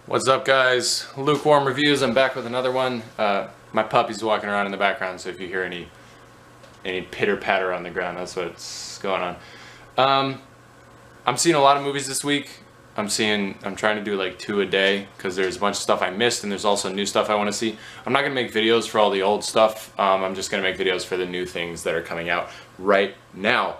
What's up, guys? Lukewarm Reviews. I'm back with another one. My puppy's walking around in the background, so if you hear any pitter patter on the ground, that's what's going on. I'm seeing a lot of movies this week. I'm trying to do like 2 a day because there's a bunch of stuff I missed and there's also new stuff I want to see. I'm not gonna make videos for all the old stuff. I'm just gonna make videos for the new things that are coming out right now.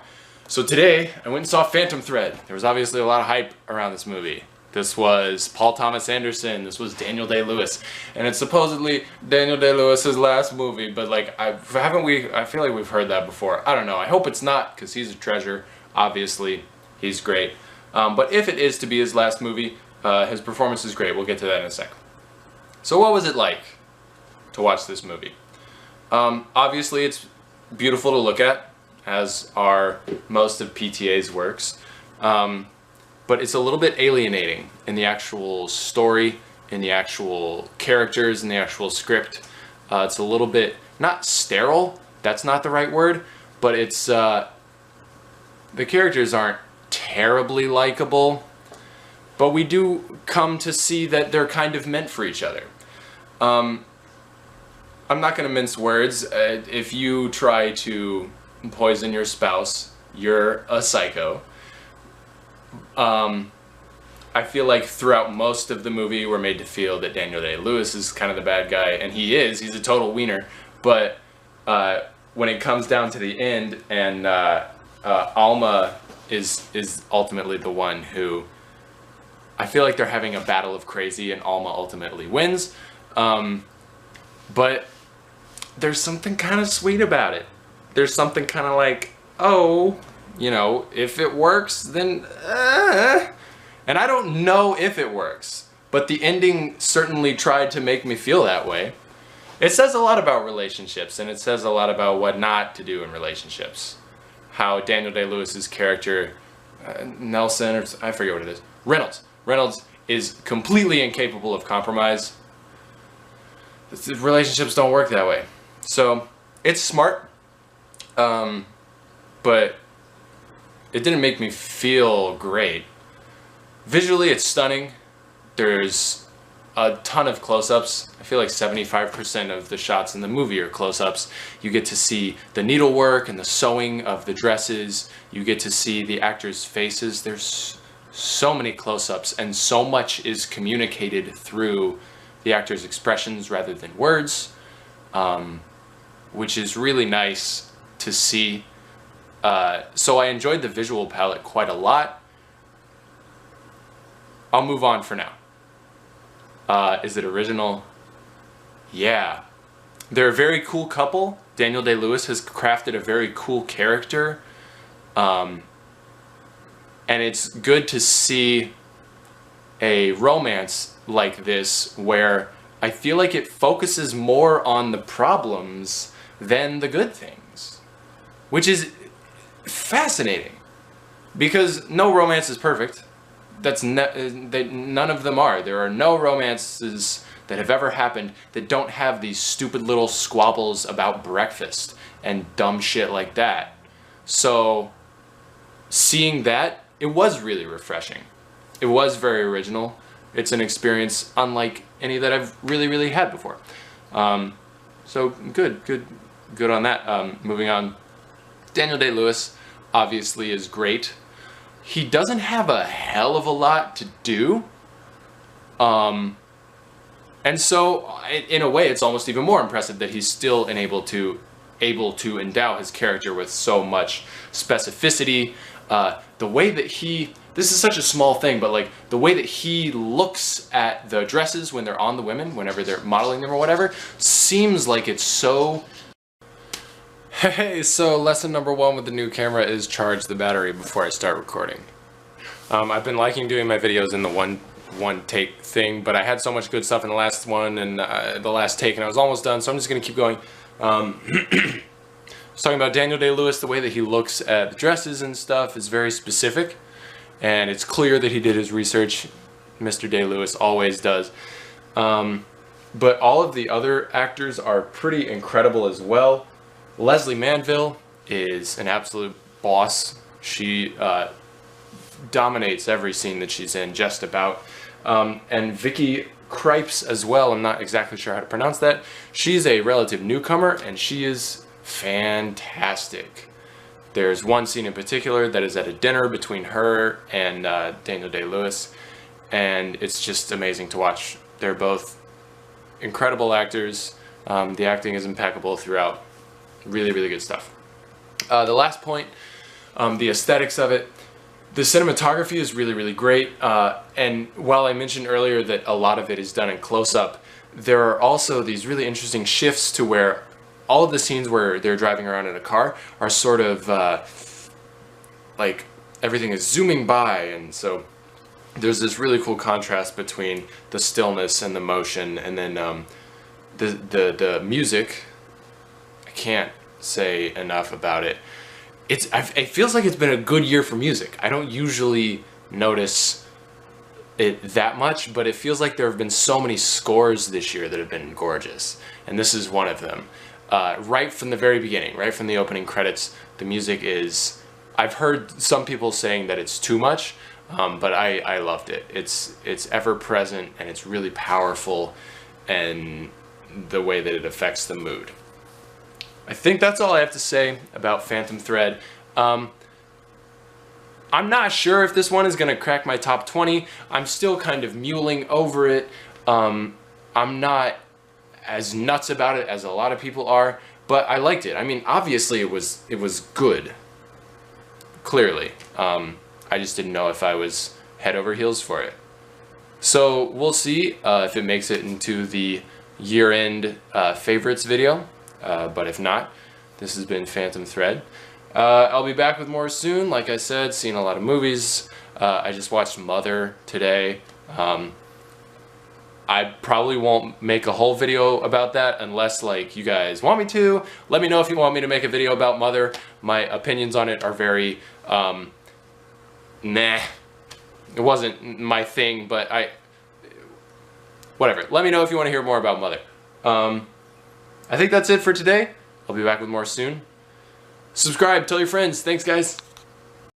So today I went and saw Phantom Thread. There was obviously a lot of hype around this movie. This was Paul Thomas Anderson. This was Daniel Day-Lewis, and it's supposedly Daniel Day-Lewis's last movie. But like, I feel like we've heard that before. I don't know. I hope it's not, because he's a treasure. Obviously, he's great. But if it is to be his last movie, his performance is great. We'll get to that in a sec. So, what was it like to watch this movie? Obviously, it's beautiful to look at, as are most of PTA's works. But it's a little bit alienating in the actual story, in the actual characters, in the actual script. It's a little bit, not sterile, that's not the right word, but it's, the characters aren't terribly likable, but we do come to see that they're kind of meant for each other. I'm not going to mince words. If you try to poison your spouse, you're a psycho. I feel like throughout most of the movie we're made to feel that Daniel Day-Lewis is kind of the bad guy, and he's a total wiener, but when it comes down to the end and Alma is ultimately the one who, I feel like they're having a battle of crazy and Alma ultimately wins, but there's something kind of sweet about it. There's something kind of like, oh, you know, if it works, then, and I don't know if it works, but the ending certainly tried to make me feel that way. It says a lot about relationships, and it says a lot about what not to do in relationships. How Daniel Day-Lewis's character, Nelson, or I forget what it is, Reynolds is completely incapable of compromise. Relationships don't work that way. So, it's smart, but it didn't make me feel great. Visually, it's stunning. There's a ton of close-ups. I feel like 75% of the shots in the movie are close-ups. You get to see the needlework and the sewing of the dresses. You get to see the actors' faces. There's so many close-ups, and so much is communicated through the actors' expressions rather than words, which is really nice to see. So I enjoyed the visual palette quite a lot. I'll move on for now. Is it original? Yeah. They're a very cool couple. Daniel Day-Lewis has crafted a very cool character. And it's good to see a romance like this where I feel like it focuses more on the problems than the good things, which is fascinating, because no romance is perfect. None of them are. There are no romances that have ever happened that don't have these stupid little squabbles about breakfast and dumb shit like that. So seeing that, it was really refreshing. It was very original. It's an experience unlike any that I've really had before. So good on that. Moving on. Daniel Day-Lewis obviously is great. He doesn't have a hell of a lot to do. And so, in a way, it's almost even more impressive that he's still able to endow his character with so much specificity. The way that this is such a small thing, but like the way that he looks at the dresses when they're on the women, whenever they're modeling them or whatever, seems like it's so... Hey, so lesson number 1 with the new camera is charge the battery before I start recording. I've been liking doing my videos in the one take thing, but I had so much good stuff in the last one and the last take, and I was almost done, so I'm just going to keep going. I was talking about Daniel Day-Lewis. The way that he looks at the dresses and stuff is very specific, and it's clear that he did his research. Mr. Day-Lewis always does. But all of the other actors are pretty incredible as well. Leslie Manville is an absolute boss. She dominates every scene that she's in, just about. And Vicky Krieps as well. I'm not exactly sure how to pronounce that. She's a relative newcomer, and she is fantastic. There's one scene in particular that is at a dinner between her and Daniel Day-Lewis, and it's just amazing to watch. They're both incredible actors. The acting is impeccable throughout. Really, really good stuff. The last point, the aesthetics of it. The cinematography is really, really great. And while I mentioned earlier that a lot of it is done in close-up, there are also these really interesting shifts to where all of the scenes where they're driving around in a car are sort of like everything is zooming by, and so there's this really cool contrast between the stillness and the motion, and then the music. I can't say enough about it. It feels like it's been a good year for music. I don't usually notice it that much, but it feels like there have been so many scores this year that have been gorgeous, and this is one of them. Right from the very beginning, right from the opening credits, the music is... I've heard some people saying that it's too much, but I loved it. It's ever present, and it's really powerful, and the way that it affects the mood. I think that's all I have to say about Phantom Thread. I'm not sure if this one is going to crack my top 20. I'm still kind of mulling over it. I'm not as nuts about it as a lot of people are, but I liked it. I mean, obviously it was good. Clearly. I just didn't know if I was head over heels for it. So we'll see if it makes it into the year-end favorites video. But if not, this has been Phantom Thread. I'll be back with more soon. Like I said, seen a lot of movies. I just watched Mother today. I probably won't make a whole video about that unless like you guys want me to. Let me know if you want me to make a video about Mother. My opinions on it are very nah. It wasn't my thing, but whatever. Let me know if you want to hear more about Mother. I think that's it for today. I'll be back with more soon. Subscribe, tell your friends. Thanks, guys.